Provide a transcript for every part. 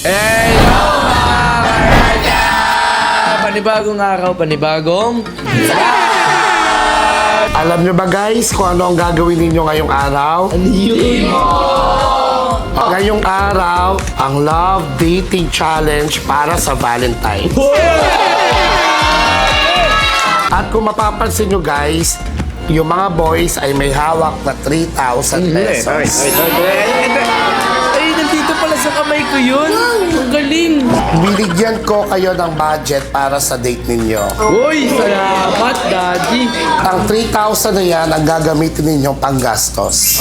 Hello mga karaja! Panibagong araw, panibagong Alam nyo ba guys kung ano ang gagawin ninyo ngayong araw? Ano yun? Ngayong araw, ang Love Dating Challenge para sa Valentine. At kung mapapansin nyo guys, yung mga boys ay may hawak na 3,000 pesos. Ay, nandito pala sa kamay ko yun. Ang galing. Binigyan ko kayo ng budget para sa date ninyo. Uy, salamat, Daddy. Ang 3,000 na yan ang gagamitin ninyong panggastos.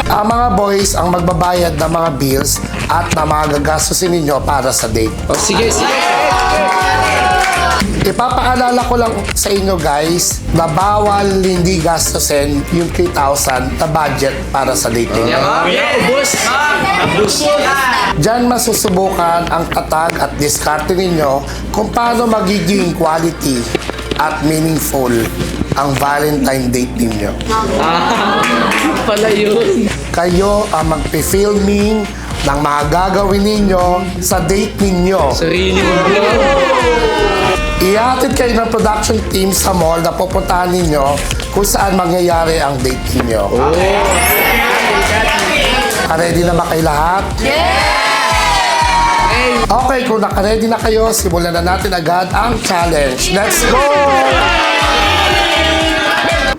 Ang mga boys ang magbabayad ng mga bills at na mga gagastusin ninyo para sa date. O, sige. Ipapaalala ko lang sa inyo guys na bawal hindi gastusin yung 3,000 na budget para sa date ninyo. Ubus. Diyan masusubukan ang tatag at diskarte ninyo kung paano magiging quality at meaningful ang Valentine date ninyo. Pala yun. Kayo ang magpi-filming ng mga gagawin ninyo sa date ninyo. Sarili mo lang. Ihatid kayo ng production team sa mall na pupuntahan ninyo kung saan mangyayari ang date ninyo. Ready na ba kayo lahat? Okay, kung naka-ready na kayo, simulan na natin agad ang challenge. Let's go!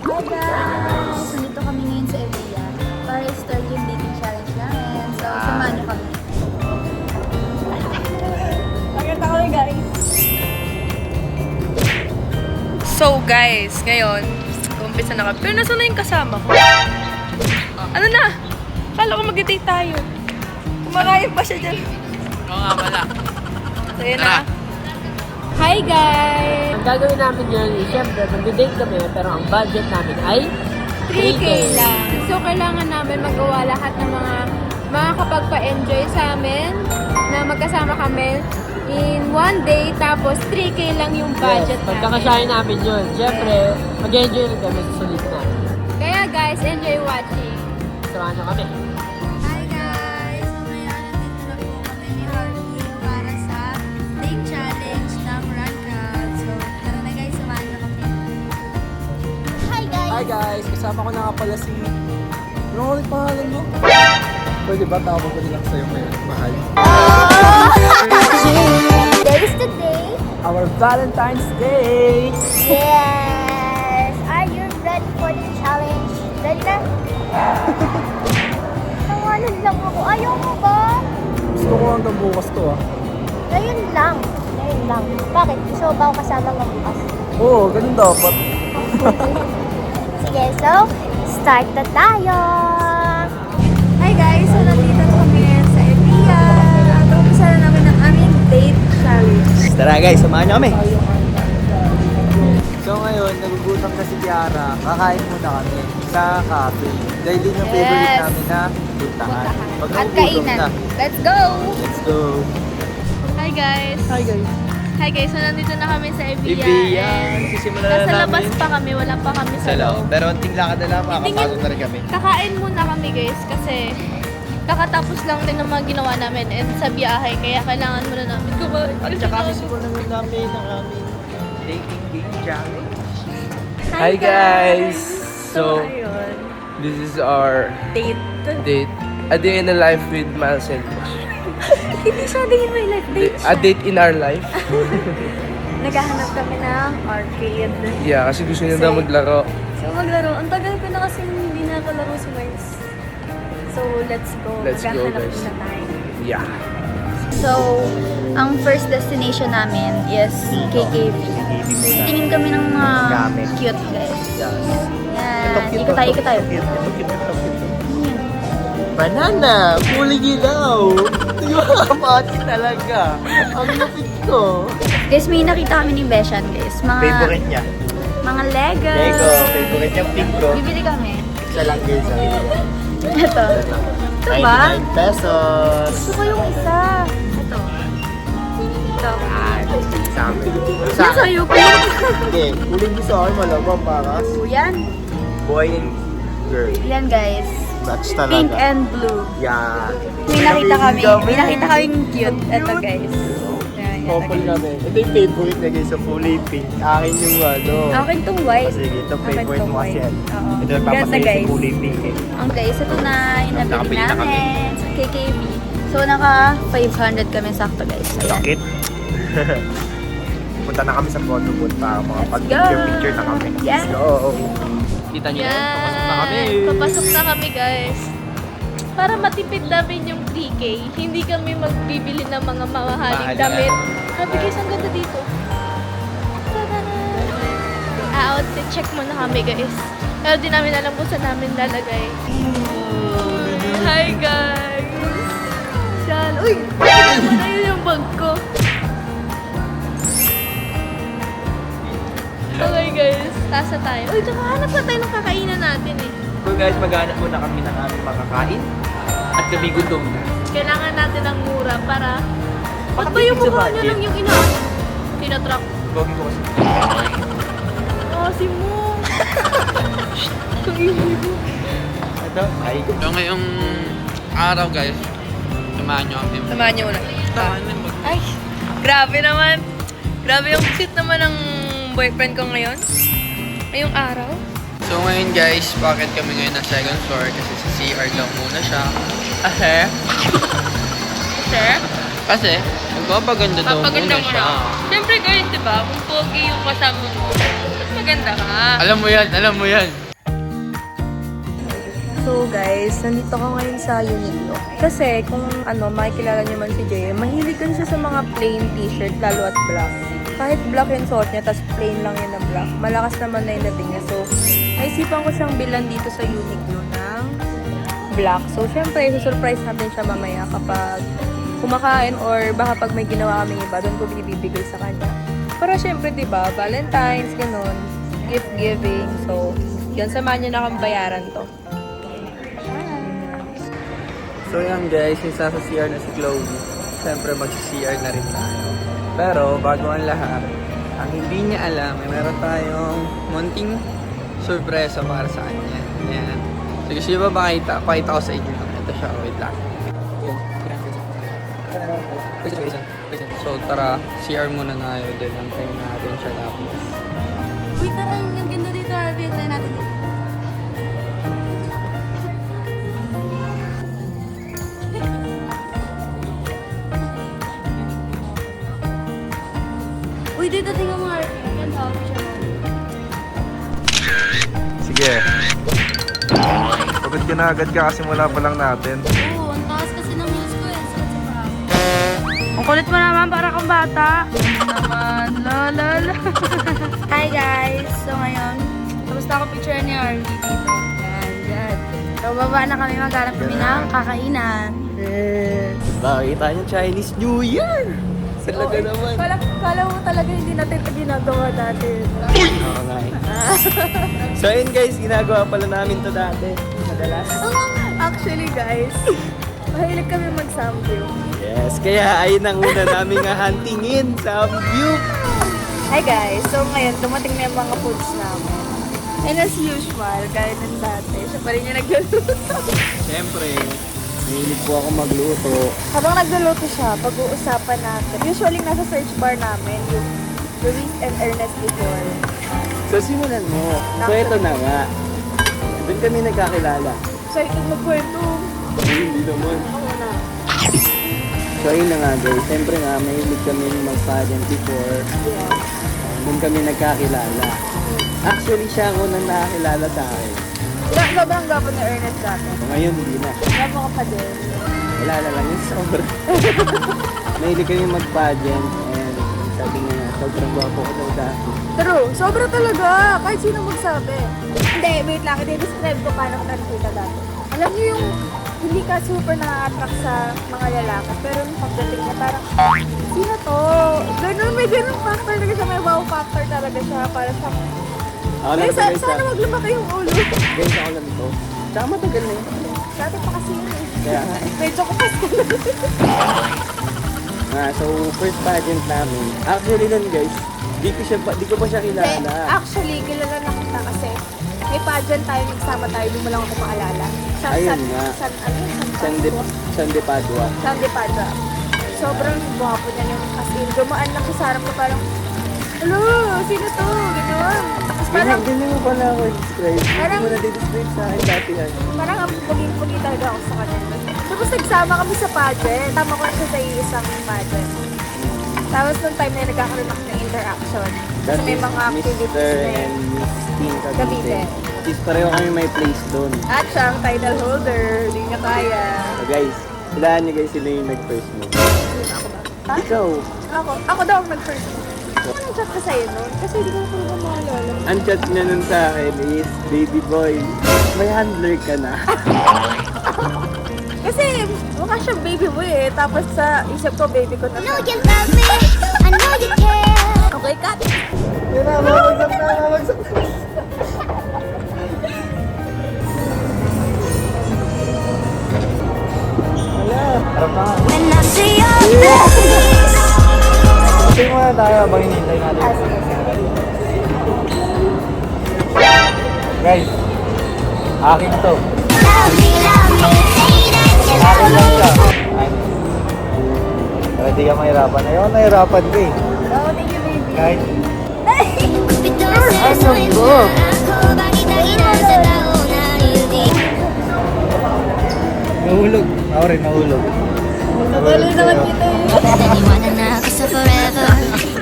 Hi guys! Nandito kami ngayon sa Evia para i-start yung dating challenge namin. So, samahan niyo kami. Pakita kami guys! So guys, ngayon, umpisa na kami. Pero nasa na yung kasama ko? Ano na? Kala ko mag-date tayo. Kumakain pa siya dyan. Oo nga, wala. So yun na. Hi guys! Ang gagawin namin yun, siyempre, mag-date kami, pero ang budget namin ay 3K lang. So, kailangan namin magawa lahat ng mga makakapagpa-enjoy sa amin na magkasama kami in one day, tapos 3K lang yung budget namin. Pagkakasyahin namin yun, siyempre, mag-enjoy rin kami sa sulit namin. Kaya guys, enjoy watching. Samahan nyo kami. Hi guys! Mamaya nandito na po kami ni Harvey para sa date challenge ng Runcat. So, tara na guys, samahan niyo kami. Hi guys! Hi guys! Kasama ko na nga pala si... Ano ulit pangalan mo? Pwede ba tawag ko lang sa'yo ngayon? Mahal. Today's the day. Our Valentine's Day! Yes! Are you ready for the challenge? Ready na? Tawanan lang ako. Ayaw mo ba? Gusto ko hanggang bukas to ah. Ngayon lang. Ngayon lang. Bakit? Gusto mo ba ako kasama ng bukas? Oo, ganun dapat. Sige, so, start na tayo! Hi guys! So, nandito kami sa Evia. At umpisa na namin ang aming date challenge. Tara guys, samahan nyo kami! So ngayon, nagugutom na si Kiara. Kakain muna kami sa cafe. Dahil din yung favorite Yes. namin na puntahan. Pag At nagugutom kainan. na, Let's go! let's go! Hi guys! Hi guys! Hi guys, so nandito na kami sa Evia. Ibiya! And Sisimula na nasa namin. labas pa kami, wala pa kami sa loob. Pero unting lakad na lang, makakapagod na rin kami. Kakain muna kami guys kasi kakatapos lang din ng mga ginawa namin and sa biyahe kaya kailangan muna namin kumain. At saka sisimulan namin ang aming dating game challenge. Hi guys! So, ayun. this is our Date. date. A day in a life with Miles and Josh. Hindi siya day in my life date. A date in our life. Naghahanap kami ng arcade. Yeah, kasi gusto niya daw maglaro. So, maglaro. Ang tagal ko na kasi hindi na ako laro si Mars. So, let's go. Let's go, Maghahanap guys. na tayo. Yeah. So, ang first destination namin is KKV. Tingin kami ng mga cute guys. Yan. Ikot tayo. Banana! Kulay ilaw! Di ba kapati talaga? Ang lupit ko! Guys, may nakita kami ni Beshan guys. Mga niya? mga Lego. Favorite niya pink ko. Bibili kami. Isa lang guys. Ito. Ito ba? 99 pesos! Gusto ko yung isa. Ito. Ito. Sa amin. Yan sa'yo ko. Okay, kulay mo sa akin malamang para Yan. boy and girl. Yan guys. Match talaga. Pink and blue. Yeah. May nakita kaming cute. Ito guys. Ayan, Couple kami. Ito yung favorite na guys sa kulay pink. Akin yung ano. Akin tong white. Sige, ito Akin favorite tong mo kasi white. yan. Oo. Ito yung Ganda, papasaya sa guys. kulay pink eh. Ang guys, ito na yung nabili Nakabili na kami. namin sa KKB. So, naka 500 kami sakto guys. Ayan. Sakit. Punta na kami sa photo booth para mga Let's pag-picture na kami. Yes. Let's go. Kita niyo yan. Papasok na kami. Papasok na kami guys. Para matipid namin yung 3K, hindi kami magbibili ng mga mamahaling damit. Sabi guys, ang ganda dito. Outfit check muna kami guys. Pero di namin alam kung saan namin lalagay. Hi guys! Saan? Uy! Ano yun yung bag ko? Okay guys, tasa tayo. Uy, tsaka hanap na tayo ng kakainan natin eh. So guys, maghanap muna kami ng aming makakain. At kami gutom na. Kailangan natin ng mura para... Ba't ba Pagdating yung sa mukha niyo budget. lang yung tinatrack? Gogi ko kasi. Kasi mo. Ang ingay mo. Ito, ay. So ngayong araw guys, samahan nyo kami. Samahan niyo muna. Ay, grabe naman. Grabe yung cute naman ng boyfriend ko ngayon. Ngayong araw. So ngayon guys, bakit kami ngayon na second floor? Kasi sa CR lang muna siya. Kasi, magpapaganda daw Papaganda muna mo siya. na. Siyempre guys, di ba? Kung pogi yung kasama mo, mas maganda ka. Alam mo yan, alam mo yan. So guys, nandito ko ngayon sa Uniqlo. Kasi kung makikilala niyo man si Jay, mahilig din siya sa mga plain t-shirt, lalo at black. Kahit black yung suot niya, tas plain lang yun na black. Malakas naman na yung dating niya. So, naisipan ko siyang bilan dito sa Uniqlo ng black. So, syempre, susurprise natin siya mamaya kapag kumakain or baka pag may ginawa kaming iba, doon ko binibigay sa kanya. Para syempre, diba, Valentine's, ganun, gift giving. So, yun, samahan niyo na akong bayaran to. So yan guys, yung sa CR na si Chloe, siyempre mag-CR na rin tayo. Pero bago ang lahat, ang hindi niya alam, meron tayong munting sorpresa para sa kanya. Ayan. So gusto niyo ba pakita ko sa inyo? Ito siya, wait lang. So tara, CR muna tayo din. Antayin natin siya tapos. Uy, tara, ang ganda dito, Harvey. Try natin dito. Uy, dito tingnan mo, Harvey. Ang ganda, Harvey siya. Sige. Pagod ka na agad ka kasi wala pa lang natin. Oo, ang taas kasi ng views ko eh. Sakit sa paa. Ang kulit mo naman, para kang bata. Naman, lala. Hi guys! So ngayon, kamusta ako picture ni Harvey dito? Yan. So baba na kami, maghanap kami ng kakainan. Bakita niyo Chinese New Year! Talaga naman. Kala mo talaga hindi natin ito ginagawa natin. Oo nga eh. So yun guys, ginagawa pala namin to dati. Madalas. Actually guys, mahilig kami mag-samview. Yes, kaya ayun ang una namin nga huntingin sa view. Hi guys, so ngayon dumating na yung mga foods namin. And as usual, gaya ng dati, siya pa rin yung nagluluto. Siyempre, mahilig po ako magluto. Habang nagluluto siya, pag-uusapan natin. Usually nasa search bar namin yung Luis and Ernest before. So simulan mo. So ito na nga. Doon kami nagkakilala. So ito magkwento. Hindi naman. Ako muna. So ayun na nga guys, siyempre nga mahilig kami mag-pageant before. Yeah. Doon kami nagkakilala. Actually siya ang unang nakakilala sa akin. Sobrang gwapo ni Ernest dati. Ngayon hindi na. Gwapo ka pa din. Wala na lang yung sobra. Mahilig kami mag-pageant and sabi niya, sobrang gwapo ko daw dati. True, sobra talaga. Kahit sino magsabi. Hindi, wait lang. I-describe ko paano ka nakikita dati. Alam niyo yung hindi ka super na-attract sa mga lalaki, pero nung pagdating niya, parang, sino to? Ganun, may ganun factor talaga siya. May wow factor talaga siya para sa... Ako lang ito guys. Sana maglumaki yung ulo. Guys, ako lang ito. Tsaka matagal na yun. Dati pa kasi yun eh. Kaya nga eh. Medyo kapas ko na. So first pageant namin. Actually nun guys, di ko pa siya Hindi, kilala. actually, kilala na kita kasi may pageant tayo, nagsama tayo, doon mo lang ako maalala. Ayun nga. Sande Padua. Sande Padua. Sobrang gwapo niya yung as in, dumaan lang siya sa harap ko parang, hello, sino to? Ganoon. Tapos parang, Ganyan mo pala ako describe. Hindi Parang- mo na describe sa akin dati yan. parang ang puging-pugi talaga ako sa kanya. Tapos nagsama kami sa pageant. Tama ko na siya sa isang pageant. Tapos nung time na yun, nagkakaroon ako ng interaction. Kasi may mga activities Mr. na yun. and Miss King Cavite. Cavite. Is pareho kami may place doon. At siya ang title holder. Hindi niya kaya. So guys, hulaan niyo guys sila yung nag-first move. Ha? Ikaw, Ako daw ang nag-first. Ano nag-chat ka sa'yo nun? Kasi hindi ko na talaga maalala. ang chat niya nun sa akin is, baby boy, may handler ka na. Kasi mukha siyang baby boy eh. Tapos sa isip ko, baby ko na siya. You love me, I know you care. Okay, cut. Yun na, mamagsak na, mamagsak na. Wala, harap na. When I see your face. Sige muna tayo habang hinihintay natin. Guys, akin to. Love me, say that you Akin love lang me. siya. Para di ka mahirapan. Ayaw nahirapan ka eh. Oh, thank you, baby. Kahit Pito sa sulit na ako. Bakit ang inasa tao na hindi? nahulog. Ako rin nahulog. Natuloy naman kita eh. Naniwala na ako sa forever.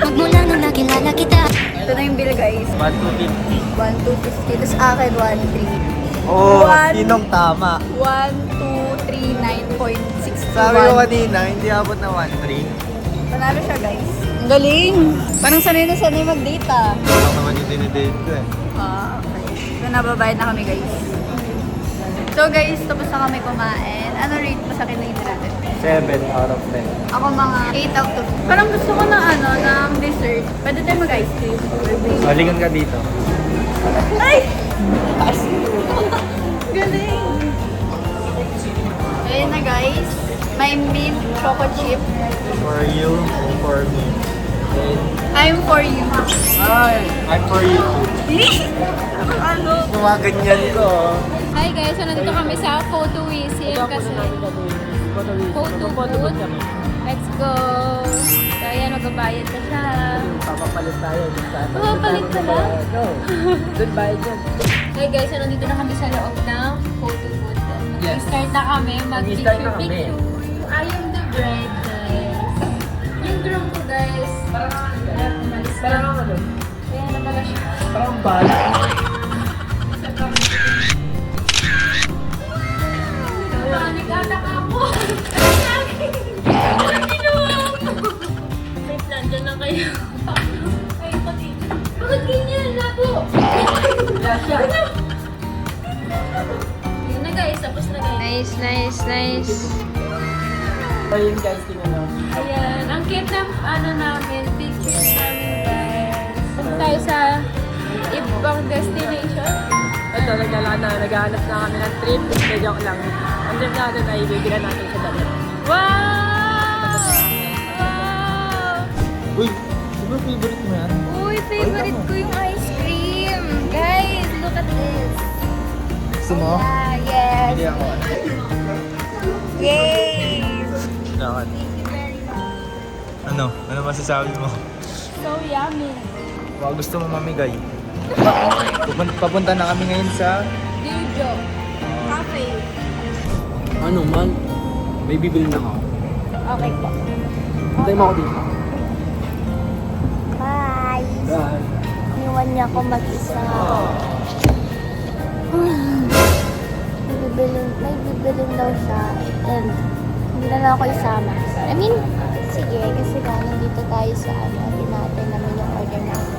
Magmula nung nakilala kita. Ito na yung bill, guys. 1, 2, 1,250. Tapos akin, 1,300. Oh, One. sinong tama? 1,239.61. Sabi ko kanina, hindi abot na 1-3. Panalo siya, guys. Ang galing. Parang sanay na sanay mag-date ah. Lang naman yung dinidate ko eh. Okay. So, nababayad na kami, guys. So, guys, tapos na kami kumain. Ano rate mo sa kinainan natin? 7 out of 10. Ako mga 8 out of 10. Parang gusto ko ng ng dessert. Pwede tayo mag-ice cream. Malingon ka dito. Ay! Galing! Ayun na, guys. My mint choco chip. For you, for me. I'm for you. Ay, I'm for you too. Ano? Gumaganyan ko. Hi guys, so nandito kami sa photo wishing kasi photo booth. Let's go! So ayan, magbabayad na siya. Papapalit tayo. Papapalit ka ba? No. Doon bayad yan. Hi guys, so nandito na kami sa loob ng photo booth. Yes. Mag-start na kami, Mag-start na kami. mag-picture. I am the bride, guys. Yung groom ko, guys. Parang ano? Kaya na pala siya. Parang bala. Nag-atak ako. Ano ginawa mo? Wait lang, dyan lang kayo. Ay, pati. Bakit ganyan? Labo. Yun na guys, tapos na guys. Nice. Ayun guys, tingnan mo. Ayan, ang cute na namin, pictures namin guys. Punta tayo sa ibang destination. Ito, naghahanap na kami ng trip. Medyo lang. Ang trip natin ay bibigyan natin sa dami. Wow! Uy, sino favorite mo yan? Uy, favorite ko yung ice cream. Guys, look at this. Gusto mo? Yes. Hindi ako. Yay! Lakan. Thank you very much. Ano masasabi mo? So yummy. Baka gusto mo mamigay. Papunta na kami ngayon sa... Dirjo. Cafe. Ano man? May bibili na ako. Okay po. Hintay mo ako dito. Bye. Bye. Iniwan niya ako mag-isa. May bibilin daw siya. And hindi na lang ako isama. I mean, sige, kasi nandito tayo sa hindi natin naman yung order natin.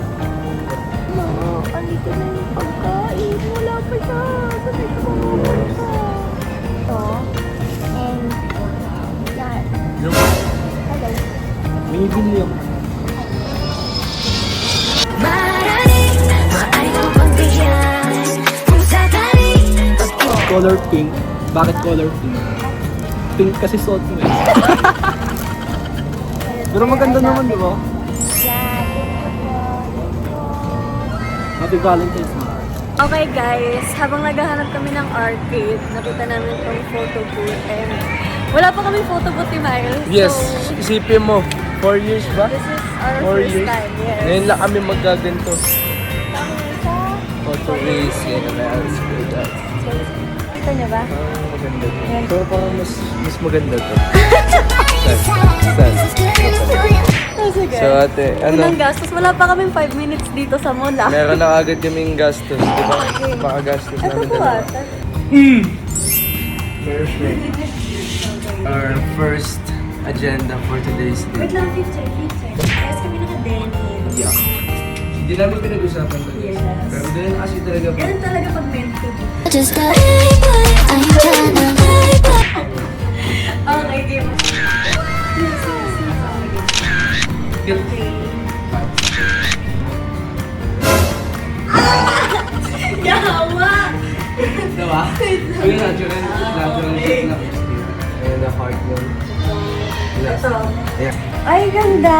Mama, andito na yung pagkain. Wala pa siya. Sabi ko wala siya. Ito. And, yan. Hello. May bibili ako. Color pink. Bakit color pink? Pink kasi suot mo eh. Pero maganda naman, di ba? Yan. Happy Valentine's Day. Okay guys, habang naghahanap kami ng arcade, nakita namin itong photo booth and wala pa kami photo booth ni Miles. Yes, So, isipin mo. 4 years ba? this is our 4 first years. time. Yes. Ngayon lang kami maggaganto. Sa Photo race, yan na kita niya ba? maganda to. Yan. Pero parang mas maganda to. Oh, sige. So ate, ano? Unang gastos, wala pa kaming 5 minutes dito sa mall ah. Meron na agad kaming gastos, di ba? Okay. Pakagastos Ito namin po dalawa. ata. Perfect. Our first agenda for today's day. Wait lang, picture. Yes, kami naka-denim. Yeah. Hindi namin pinag-usapan to guys. Yes. Pero doon kasi talaga Ganun talaga pag meant to be. Just got I ain't tryna Okay, game. Get- Yawa! Diba? Yung natural shape lang. Ayun na heart yun. Ito. Yeah. Ay, ganda!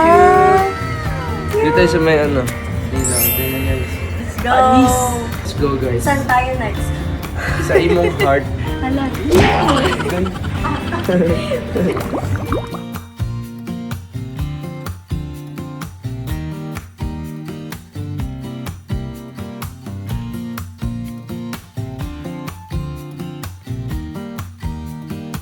Dito tayo sa may ano. Dito lang. Tingnan guys. Let's go! Let's go guys. Saan tayo next? Sa imong heart. Hala.